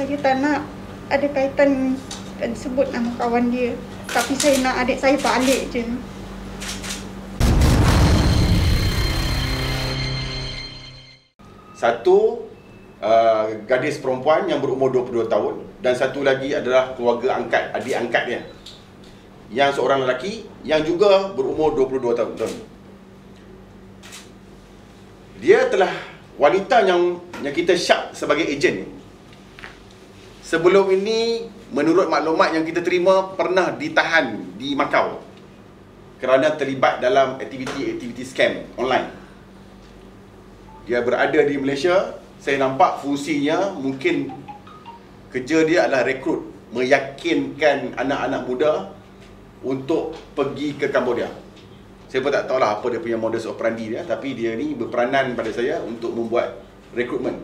Saya tak nak ada kaitan dan sebut nama kawan dia. Tapi saya nak adik saya balik je. Satu, gadis perempuan yang berumur 22 tahun. Dan satu lagi adalah keluarga angkat, adik angkat dia, yang seorang lelaki yang juga berumur 22 tahun. Dia telah, wanita yang kita syak sebagai ejen ni, sebelum ini menurut maklumat yang kita terima pernah ditahan di Macau kerana terlibat dalam aktiviti scam online. Dia berada di Malaysia. Saya nampak fungsinya, mungkin kerja dia adalah rekrut, meyakinkan anak-anak muda untuk pergi ke Cambodia. Saya pun tak tahulah apa dia punya modus operandi dia, tapi dia ni berperanan pada saya untuk membuat rekrutmen.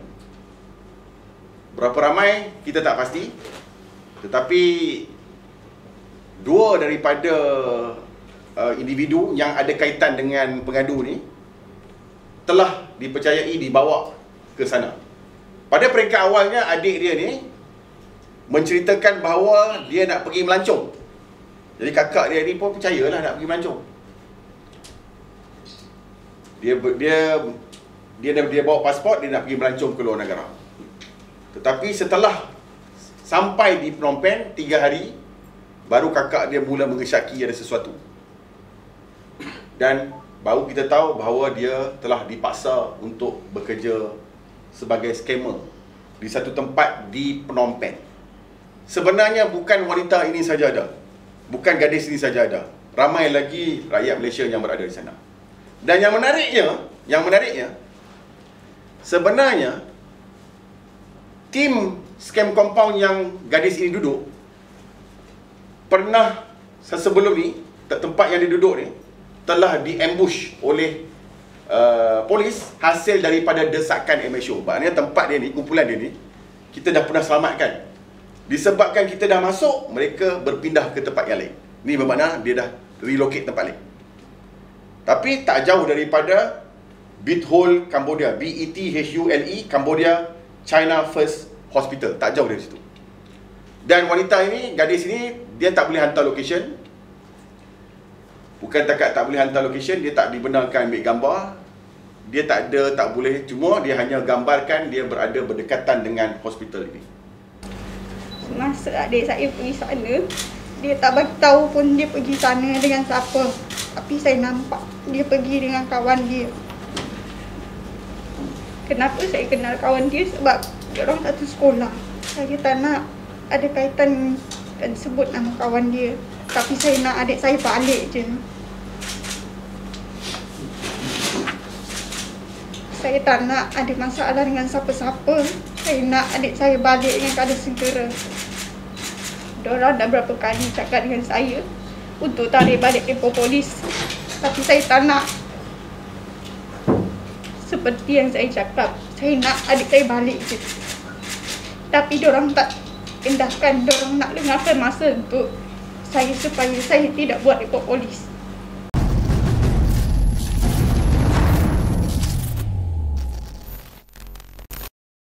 Berapa ramai kita tak pasti, tetapi dua daripada individu yang ada kaitan dengan pengadu ni telah dipercayai dibawa ke sana. Pada peringkat awalnya, adik dia ni menceritakan bahawa dia nak pergi melancong. Jadi kakak dia ni pun percayalah nak pergi melancong. Dia bawa pasport, dia nak pergi melancong ke luar negara. Tetapi setelah sampai di Phnom Penh 3 hari, baru kakak dia mula mengesyaki ada sesuatu. Dan baru kita tahu bahawa dia telah dipaksa untuk bekerja sebagai scammer di satu tempat di Phnom Penh. Sebenarnya bukan wanita ini saja ada, bukan gadis ini saja ada, ramai lagi rakyat Malaysia yang berada di sana. Dan yang menariknya, sebenarnya tim scam compound yang gadis ini duduk pernah sebelum ni, tempat yang dia duduk ni telah di-ambush oleh polis hasil daripada desakan MSO. Maknanya tempat dia ni, kumpulan dia ni, kita dah pernah selamatkan. Disebabkan kita dah masuk, mereka berpindah ke tempat yang lain. Ni bermakna dia dah relocate tempat lain. Tapi tak jauh daripada Bithule Cambodia, BETHULE Cambodia China First Hospital, tak jauh dari situ. Dan wanita ini, gadis ini, dia tak boleh hantar location. Bukan takat tak boleh hantar location, dia tak dibenarkan ambil gambar. Dia tak boleh, cuma dia hanya gambarkan dia berada berdekatan dengan hospital ini. Masa adik saya pergi sana, dia tak bagi tahu pun dia pergi sana dengan siapa. Tapi saya nampak dia pergi dengan kawan dia. Kenapa saya kenal kawan dia? Sebab dia orang satu sekolah. Saya tak nak ada kaitan dan sebut nama kawan dia. Tapi saya nak adik saya balik je. Saya tak nak ada masalah dengan siapa-siapa. Saya nak adik saya balik dengan keadaan segera. Diorang dah berapa kali cakap dengan saya untuk tarik balik tempoh polis. Tapi saya tak nak. Seperti yang saya cakap, saya nak adik saya balik je. Tapi diorang tak endahkan, diorang nak dengarkan masa untuk saya supaya saya tidak buat report polis.